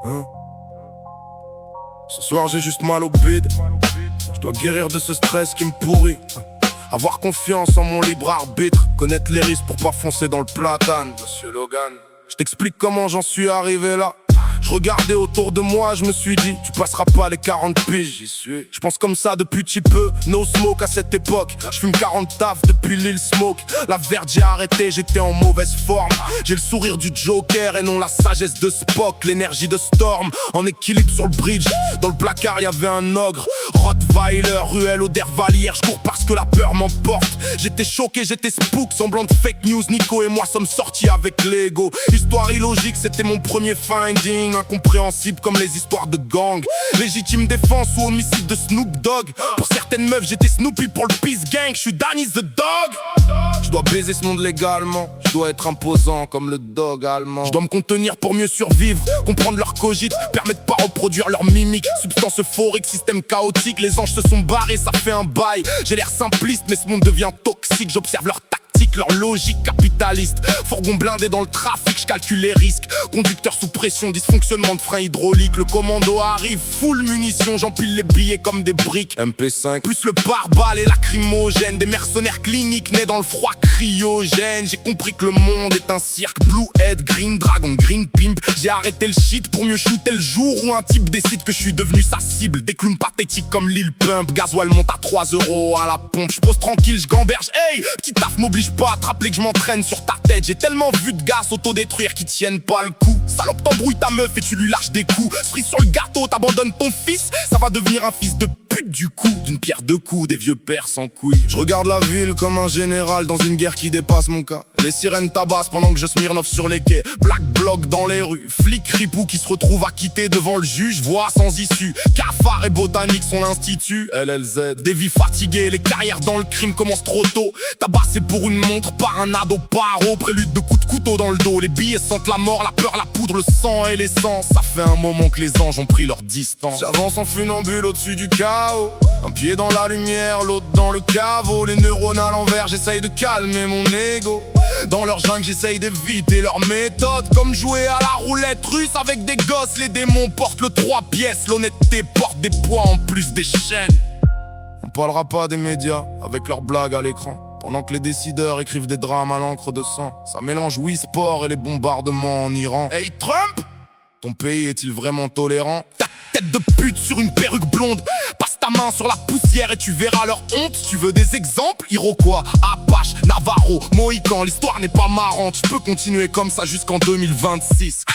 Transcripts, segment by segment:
Hein? Ce soir j'ai juste mal au bide. Je dois guérir de ce stress qui me pourrit. Avoir confiance en mon libre arbitre. Connaître les risques pour pas foncer dans le platane. Monsieur Logan, je t'explique comment j'en suis arrivé là. Je regardais autour de moi, je me suis dit, tu passeras pas les 40 piges, j'y suis. Je pense comme ça depuis petit peu, no smoke à cette époque. Je fume 40 taf depuis Lil Smoke. La verte j'ai arrêté, j'étais en mauvaise forme. J'ai le sourire du Joker et non la sagesse de Spock. L'énergie de Storm, en équilibre sur le bridge. Dans le placard y'avait un ogre, Rottweiler, ruelle au dervalière. Je cours parce que la peur m'emporte. J'étais choqué, j'étais spook, semblant de fake news. Nico et moi sommes sortis avec l'ego. Histoire illogique, c'était mon premier finding. Incompréhensible comme les histoires de gang. Légitime défense ou homicide de Snoop Dogg. Pour certaines meufs j'étais Snoopy, pour le Peace Gang je suis Danny's the Dog. Je dois baiser ce monde légalement. Je dois être imposant comme le dog allemand. Je dois me contenir pour mieux survivre. Comprendre leur cogite, permettre de pas reproduire leur mimique. Substance euphorique, système chaotique. Les anges se sont barrés, ça fait un bail. J'ai l'air simpliste mais ce monde devient toxique. J'observe leur tactique, leur logique capitaliste. Fourgon blindé dans le trafic, je calcule les risques. Conducteur sous pression, dysfonctionnement de frein hydraulique. Le commando arrive, full munition, j'empile les billets comme des briques. MP5, plus le pare-balles et lacrymogène. Des mercenaires cliniques nés dans le froid cryogène. J'ai compris que le monde est un cirque. Blue Head, Green Dragon, Green Pimp. J'ai arrêté le shit pour mieux shooter le jour où un type décide que je suis devenu sa cible. Des clowns pathétiques comme Lil Pump. Gasoil monte à 3 € à la pompe. Je pose tranquille, je gamberge. Hey, petit taf m'oblige pas à te rappeler que je m'entraîne sur ta tête. J'ai tellement vu de gars s'autodétruire qui tiennent pas le coup. Salope, t'embrouilles ta meuf et tu lui lâches des coups. Cerise sur le gâteau, t'abandonnes ton fils. Ça va devenir un fils de pute du coup. D'une pierre deux coups, des vieux pères sans couilles. Je regarde la ville comme un général dans une guerre qui dépasse mon cas. Les sirènes tabassent pendant que je Smirnoff sur les quais. Black bloc dans les rues, flics ripoux qui se retrouvent acquittés devant le juge. Voix sans issue, cafard et botanique sont l'institut. LLZ, des vies fatiguées, les carrières dans le crime commencent trop tôt. Tabassé pour une montre par un ado paro. Prélude de coups de couteau dans le dos. Les billets sentent la mort, la peur, la poudre, le sang et l'essence. Ça fait un moment que les anges ont pris leur distance. J'avance en funambule au-dessus du chaos. Un pied dans la lumière, l'autre dans le caveau. Les neurones à l'envers, j'essaye de calmer mon ego. Dans leur jungle, j'essaye d'éviter leur méthode. Comme jouer à la roulette russe avec des gosses. Les démons portent le 3 pièces. L'honnêteté porte des poids en plus des chaînes. On parlera pas des médias avec leurs blagues à l'écran. Pendant que les décideurs écrivent des drames à l'encre de sang. Ça mélange Wii Sport et les bombardements en Iran. Hey Trump, ton pays est-il vraiment tolérant? Ta tête de pute sur une perruque blonde. Passe ta main sur la poussière et tu verras leur honte. Tu veux des exemples? Iroquois, Apache, Navarro, Mohican. L'histoire n'est pas marrante. Je peux continuer comme ça jusqu'en 2026.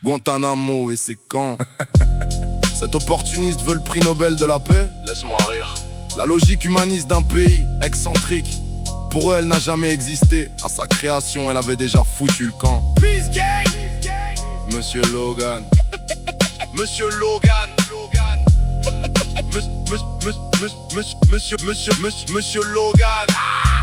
Guantanamo et c'est quand? Cet opportuniste veut le prix Nobel de la paix? Laisse-moi rire. La logique humaniste d'un pays excentrique, pour eux elle n'a jamais existé. À sa création elle avait déjà foutu le camp. Peace Gang. Monsieur Logan. Monsieur Logan. Monsieur Logan.